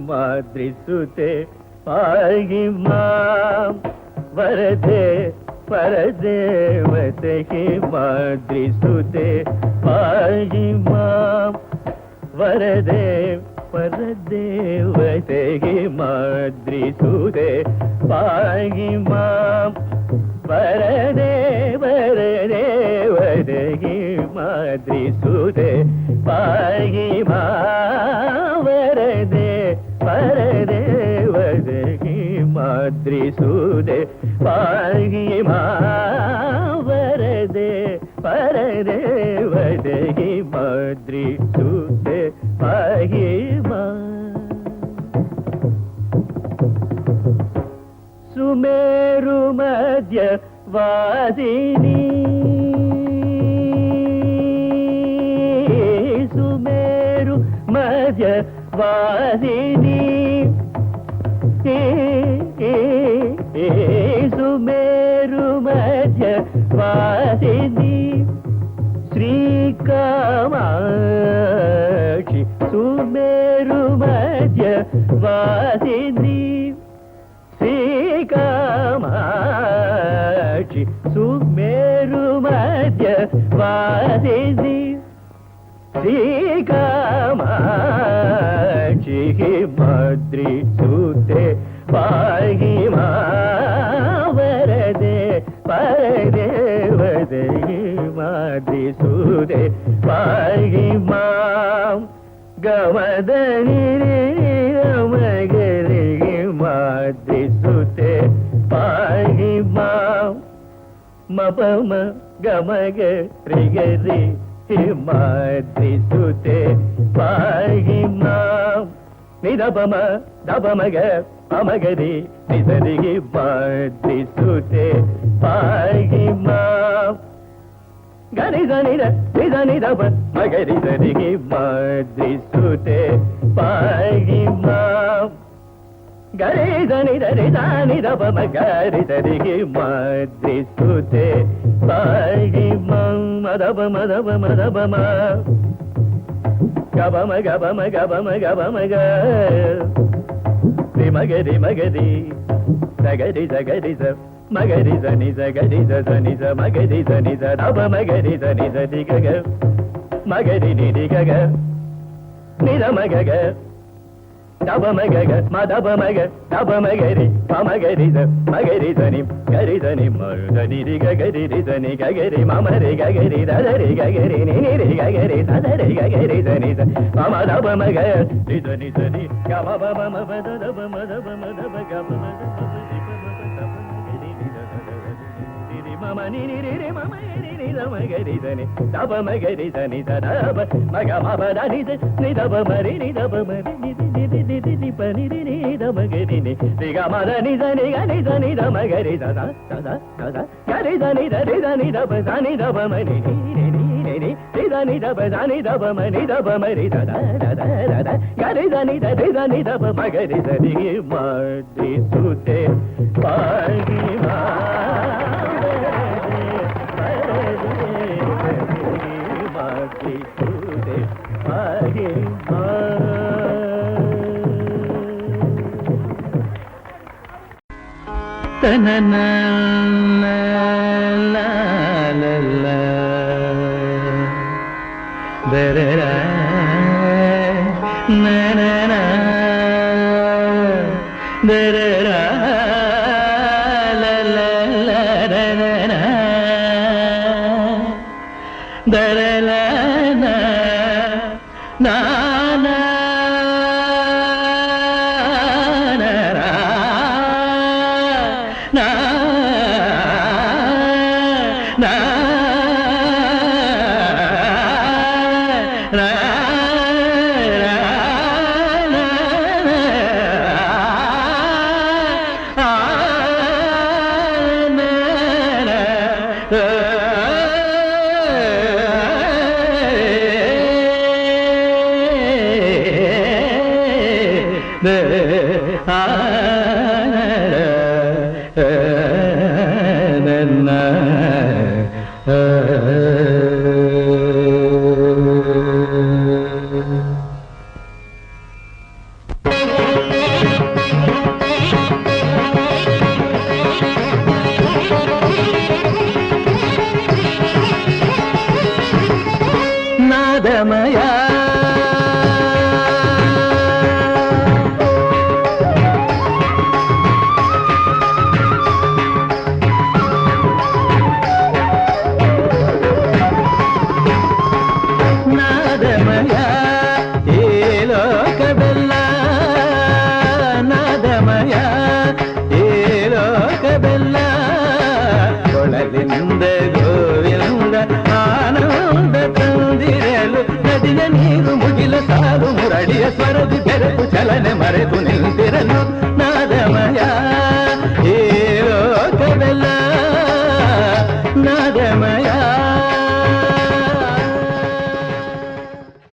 माद्रिसुते पाहि मां वरदे परदेवते माद्रिसुते पाहि मां वरदे परदेवते माद्रिसुते पाहि मां वरदे परदेवते माद्रिसुते पाहि मां वरदे परदेवते माद्रिसुते पाहि मां वरदे परदेवते माद्रिसुते पाहि मां सुमेरु मध्य वासिनी सुमेरु मध्य वासिनी सुमेरु मध्य वासिनी श्रीकामाक्षि सुमेरु मध्य वासिनी श्रीकामाक्षि सुमेरु मध्य वासिनी श्रीकामाक्षि माद्रिसुते पाहि मां वरदे परदेवते माद्रिसुते पाहि मां गमदनि रमगरि माद्रिसुते पाहि मां मपम गमग ऋगरि माद्रिसुते पाहि मां निदपम दपमग अमगरि निसरि माद्रिसुते पाहि मां गरि దని దని దప మగరి సరి మాద్రిసుతే పాहि మాం గరి దని దని దప మగరి సరి మాద్రిసుతే పాहि మాం మదప మదప మదప మ గబమ గబమ గబమ గబమ గ మగరి మగరి సగరి సగరి స మగరి సని సగరి సని స మగరి సని స దప మగరి సని స ది గగ మగరి ని ది గగ నిద మగగ దప మగగ మదప మగ దప మగరి పమగరి స మగరి సని గరి సని మరుదని ది గగరి రి సని గగరి మమరి గగరి దదరి గగరి ని ని రి గగరి దదరి గగరి సని స మమ దప మగ రి సని సని గమ బమ మమ దప మదప మదప గమ మమ ని ని రి మమ ని ని ద మగరి సని దప మగరి సని స దప మగ మమ దని స ని దప మరి ని దప మరి ని ది ది ది ది పని ని ని ద మగరి ని రి గ మ ద ని స ని గ ని స ని ద మగరి స స స స స గరి స ని ద రి స ని దప స ని దప మ ని ని ని ని ని రి స ని దప స ని దప మ ని దప మ రి స ద ద ద ద గరి స ని ద రి స ని దప మగరి స ని మాద్రిసుతే పాहि మాం माद्रिसुते पाहि मां तनना ला ला ला दररा ननना दररा ला ला ला रनना दरला ना ना ನಾದಮಯ ನಾದಮಯ ಈ ಲೋಕವೆಲ್ಲ ನಾದಮಯ ಈ ಲೋಕವೆಲ್ಲ ಕೊಳಲಿನಿಂದ ಗೋವಿಂದ ಆನಂದ ತಂದಿರಲು ನದಿಯ ನೀರು ಮುಗಿಲು ಸಾಲು ಮುರಳಿಯ ಸ್ವರದಿ ಬೆರೆತು ಚಲನೆ ಮರೆತು